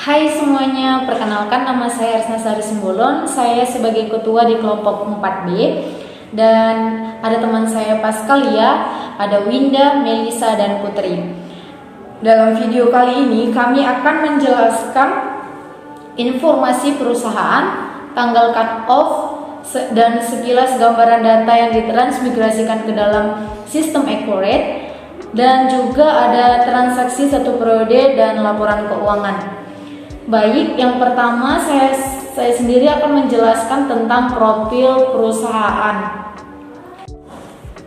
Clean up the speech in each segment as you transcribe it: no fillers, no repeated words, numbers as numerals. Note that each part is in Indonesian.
Hai semuanya, perkenalkan nama saya Ersna Sari Simbolon. Saya sebagai ketua di kelompok 4B. Dan ada teman saya Pascal ya, ada Winda, Melisa, dan Putri. Dalam video kali ini kami akan menjelaskan informasi perusahaan, tanggal cut off, dan sekilas gambaran data yang ditransmigrasikan ke dalam sistem Accurate, dan juga ada transaksi satu periode dan laporan keuangan. Baik, yang pertama saya sendiri akan menjelaskan tentang profil perusahaan.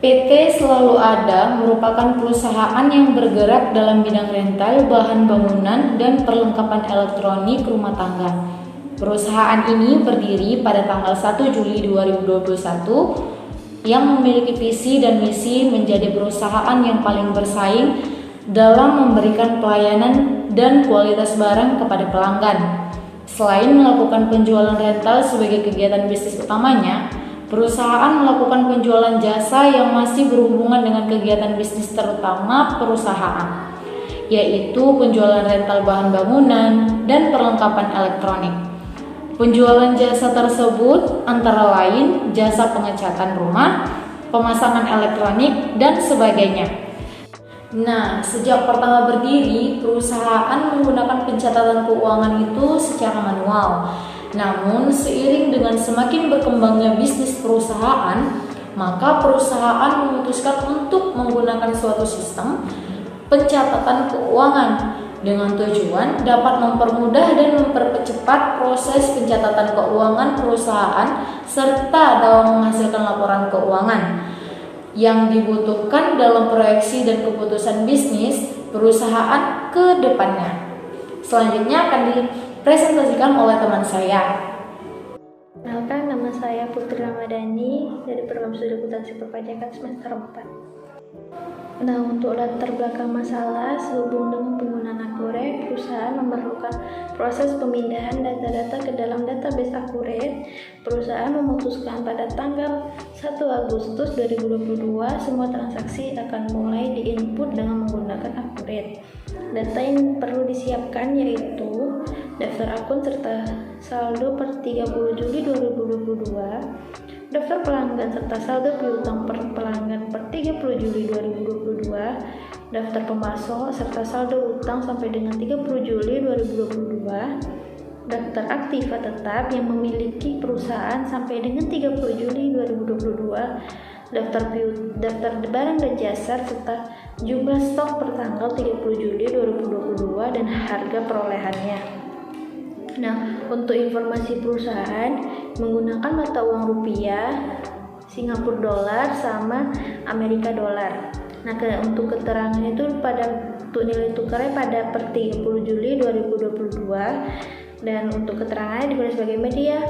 PT Selalu Ada merupakan perusahaan yang bergerak dalam bidang rental, bahan bangunan, dan perlengkapan elektronik rumah tangga. Perusahaan ini berdiri pada tanggal 1 Juli 2021 yang memiliki visi dan misi menjadi perusahaan yang paling bersaing dalam memberikan pelayanan dan kualitas barang kepada pelanggan. Selain melakukan penjualan rental sebagai kegiatan bisnis utamanya, perusahaan melakukan penjualan jasa yang masih berhubungan dengan kegiatan bisnis terutama perusahaan, yaitu penjualan rental bahan bangunan dan perlengkapan elektronik. Penjualan jasa tersebut antara lain jasa pengecatan rumah, pemasangan elektronik, dan sebagainya. Nah, sejak pertama berdiri, perusahaan menggunakan pencatatan keuangan itu secara manual. Namun, seiring dengan semakin berkembangnya bisnis perusahaan, maka perusahaan memutuskan untuk menggunakan suatu sistem pencatatan keuangan dengan tujuan dapat mempermudah dan mempercepat proses pencatatan keuangan perusahaan serta dalam menghasilkan laporan keuangan yang dibutuhkan dalam proyeksi dan keputusan bisnis perusahaan ke depannya. Selanjutnya akan dipresentasikan oleh teman saya. Kenalkan, nama saya Putri Ramadhani dari program studi akuntansi perpajakan semester 4. Nah, untuk latar belakang masalah sehubung dengan penggunaan Accurate, perusahaan memerlukan proses pemindahan data-data ke dalam database Accurate. Perusahaan memutuskan pada tanggal 1 Agustus 2022 semua transaksi akan mulai diinput dengan menggunakan Accurate. Data yang perlu disiapkan yaitu daftar akun serta saldo per 30 Juli 2022, daftar pelanggan serta saldo piutang per pelanggan per 30 Juli 2022, daftar pemasok serta saldo utang sampai dengan 30 Juli 2022, daftar aktiva tetap yang memiliki perusahaan sampai dengan 30 Juli 2022, daftar barang dan jasa serta jumlah stok per tanggal 30 Juli 2022 dan harga perolehannya. Nah, untuk informasi perusahaan menggunakan mata uang rupiah, Singapura dolar sama Amerika dolar. Nah, untuk keterangan itu untuk nilai tukarnya pada per 30 Juli 2022 dan untuk keterangannya diberi sebagai media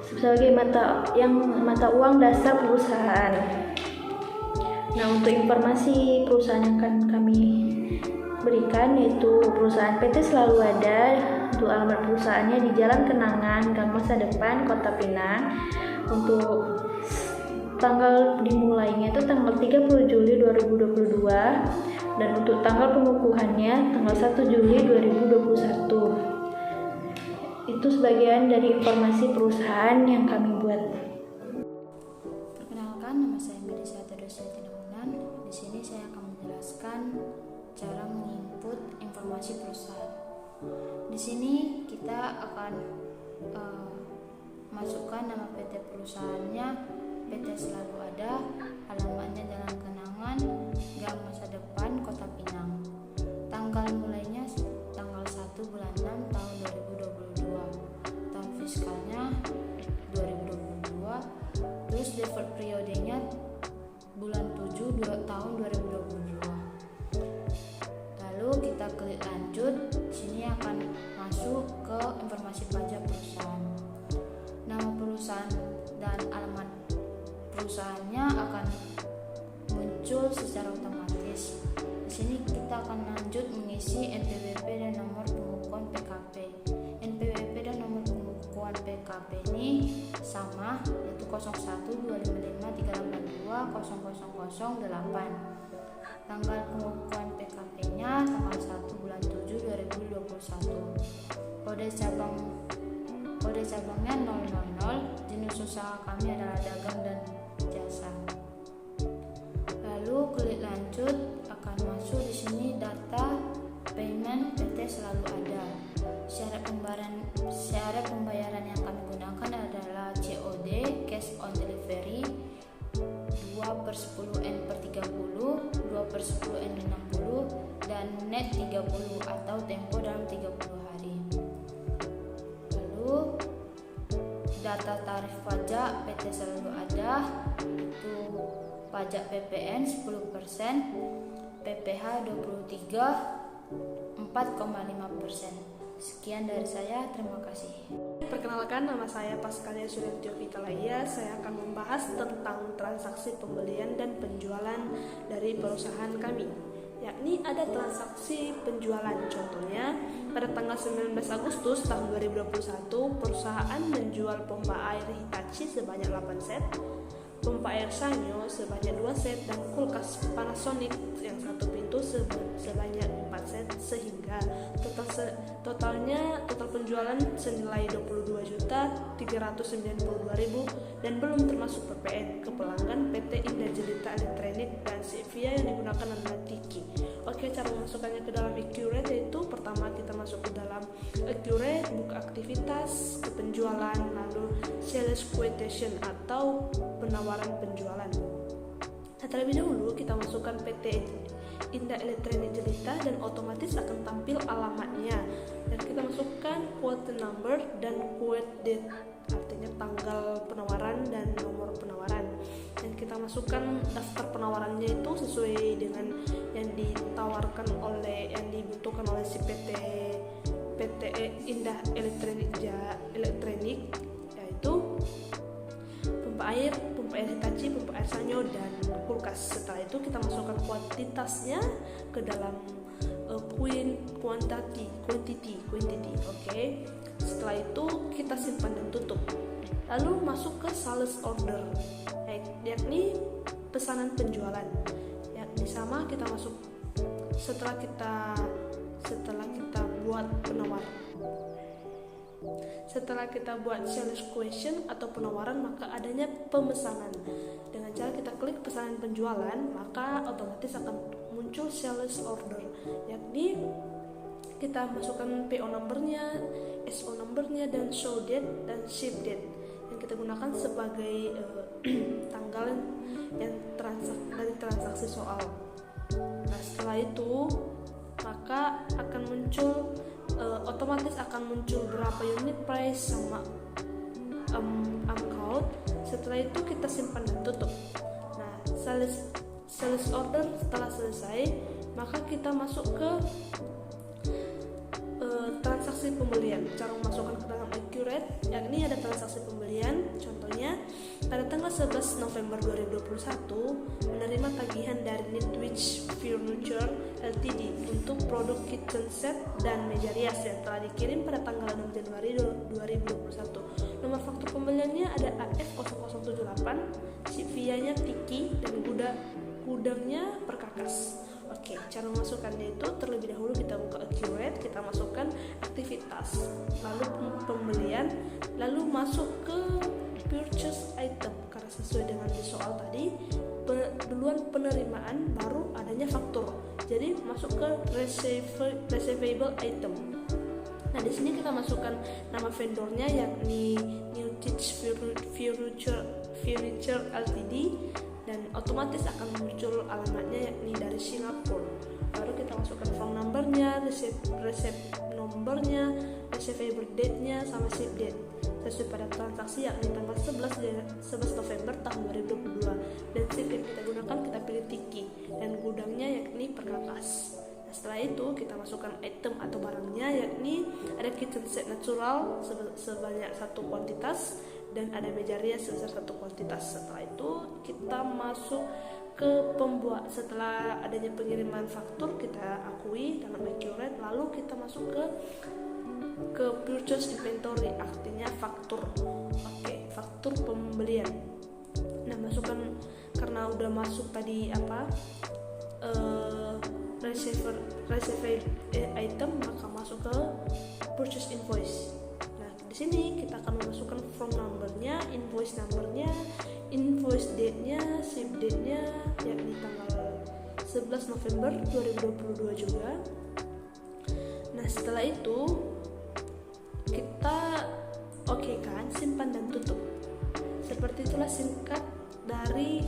sebagai mata uang dasar perusahaan. Nah, untuk informasi perusahaan yang akan kami berikan yaitu perusahaan PT Selalu Ada. Untuk alamat perusahaannya di Jalan Kenangan, Gang Masa Depan, Kota Pinang. Untuk tanggal dimulainya itu tanggal 30 Juli 2022 dan untuk tanggal pengukuhannya tanggal 1 Juli 2021. Itu sebagian dari informasi perusahaan yang kami buat. Perkenalkan, nama saya Melisa Teodosiati Namunan. Di sini saya akan menjelaskan cara menginput informasi perusahaan. Di sini kita akan masukkan nama PT perusahaannya, PT Selalu Ada, alamatnya Jalan Kenangan, Gang Masa Depan, Kota Pinang. Tanggal mulainya tanggal 1 bulan 6 tahun 2022. Tahun fiskalnya 2022. Terus default periodenya bulan 7 tahun 2022. Lalu kita klik lanjut. Sini akan masuk ke informasi pajak perusahaan. Nama perusahaan dan alamat perusahaannya akan muncul secara otomatis. Di sini kita akan lanjut mengisi NPWP dan nomor pengukuhan PKP. NPWP dan nomor pengukuhan PKP ini sama, yaitu 01 255 382 0008. Tanggal pengukuran PKP-nya tanggal 1 bulan 7 2021. Kode cabangnya 000. Jenis usaha kami adalah dagang dan jasa. Lalu klik lanjut, akan masuk di sini data payment PT selalu ada. Syarat pembayaran yang kami gunakan adalah COD, cash on delivery, 2/10N/30, 2/10N/60, dan net 30 atau tempo dalam 30 hari. Lalu data tarif pajak PT selalu ada, itu pajak PPN 10%, PPh 23, 4,5%. Sekian dari saya, terima kasih. Perkenalkan, nama saya Pascalia Suryanti Vitalaya. Saya akan membahas tentang transaksi pembelian dan penjualan dari perusahaan kami, yakni ada transaksi penjualan. Contohnya, pada tanggal 19 Agustus tahun 2021, perusahaan menjual pompa air Hitachi sebanyak 8 set, pompa air Sanyo sebanyak 2 set, dan kulkas Panasonic yang 1 pintu sebanyak 4 set, sehingga total penjualan senilai 22.392.000 dan belum termasuk PPN ke pelanggan PT Indah Jelita Elektronik dan Sivia yang digunakan adalah Tiki. Oke, cara memasukkannya ke dalam Accurate yaitu pertama kita masuk ke dalam Accurate, buka aktivitas, ke penjualan, lalu sales quotation atau penawaran penjualan. Nah, terlebih dahulu kita masukkan PT Indah Elektronik Jelita dan otomatis akan tampil alamatnya, dan kita masukkan quote number dan quote date, artinya tanggal penawaran dan nomor penawaran, dan kita masukkan daftar penawarannya itu sesuai dengan yang dibutuhkan oleh si PT Indah Elektronik, yaitu pompa air Hitachi, pompa air Sanyo, dan kulkas. Setelah itu kita masukkan kuantitasnya ke dalam quantity. Oke. Setelah itu kita simpan dan tutup. Lalu masuk ke sales order, yakni pesanan penjualan. Yakni sama, kita masuk setelah kita buat penawaran. Setelah kita buat sales question atau penawaran, maka adanya pemesanan. Dengan cara kita klik pesanan penjualan, maka otomatis akan muncul sales order, yakni kita masukkan PO numbernya, SO numbernya, dan show date dan ship date yang kita gunakan sebagai tanggal yang dari transaksi soal. Nah, setelah itu maka akan muncul otomatis akan muncul berapa unit price sama amount. Setelah itu kita simpan dan tutup. Nah, sales order setelah selesai, maka kita masuk ke transaksi pembelian. Cara memasukkan ke dalam Accurate, yakni ada transaksi pembelian. Contohnya, pada tanggal 11 November 2021 menerima tagihan dari Nitwich Furniture Ltd untuk produk kitchen set dan meja rias yang telah dikirim pada tanggal 6 Januari 2021. Nomor faktur pembeliannya ada AF0078, Sivia-nya Tiki, dan gudangnya Perkakas. Oke, cara memasukkannya itu terlebih dahulu kita buka Accurate, kita masukkan aktivitas, lalu pembelian, lalu masuk ke purchase item, karena sesuai dengan di soal tadi, duluan penerimaan baru adanya faktur. Jadi masuk ke receivable item. Nah, di sini kita masukkan nama vendornya, yakni Newtich Furniture Ltd, dan otomatis akan muncul alamatnya, yakni dari Singapura. Baru kita masukkan phone numbernya, receipt nombernya, receivable date-nya, sama ship date sesuai pada transaksi, yakni tanggal 11 November tahun 2022, dan ship yang kita gunakan kita pilih Tiki, dan gudangnya yakni Perkakas. Nah, setelah itu kita masukkan item atau barangnya, yakni ada kitchen set natural sebanyak 1 kuantitas, dan ada meja rias sebesar 1 kuantitas. Setelah itu kita masuk ke setelah adanya pengiriman faktur, kita akui dalam Accurate, lalu kita masuk ke purchase inventory, artinya faktur. Oke, faktur pembelian. Nah, masukkan karena udah masuk tadi received item, maka masuk ke purchase invoice. Nah, di sini kita akan memasukkan from numbernya, invoice numbernya, invoice date-nya, ship date-nya, yakni tanggal 11 November 2022 juga. Nah, setelah itu kita kan simpan dan tutup. Seperti itulah singkat dari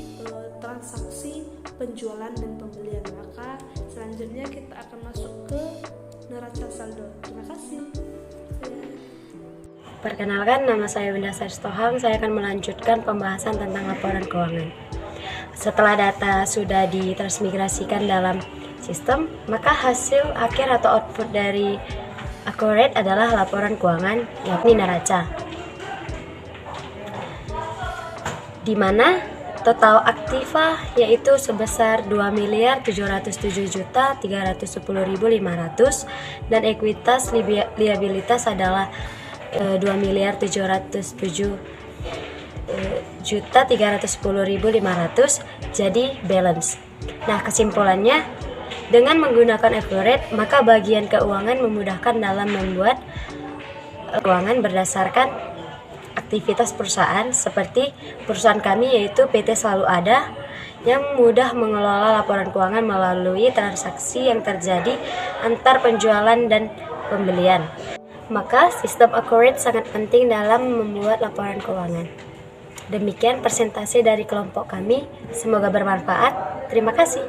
transaksi penjualan dan pembelian. Maka selanjutnya kita akan masuk ke neraca saldo. Terima kasih. Perkenalkan, nama saya Winda Sarstohang. Saya akan melanjutkan pembahasan tentang laporan keuangan. Setelah data sudah ditransmigrasikan dalam sistem, maka hasil akhir atau output dari Accurate adalah laporan keuangan, yakni neraca, di mana total aktiva yaitu sebesar 2.707.310.500 dan ekuitas liabilitas adalah 2.707.310.500, jadi balance. Nah, kesimpulannya, dengan menggunakan Accurate, maka bagian keuangan memudahkan dalam membuat keuangan berdasarkan aktivitas perusahaan, seperti perusahaan kami yaitu PT Selalu Ada, yang mudah mengelola laporan keuangan melalui transaksi yang terjadi antar penjualan dan pembelian. Maka sistem Accurate sangat penting dalam membuat laporan keuangan. Demikian presentasi dari kelompok kami, semoga bermanfaat. Terima kasih.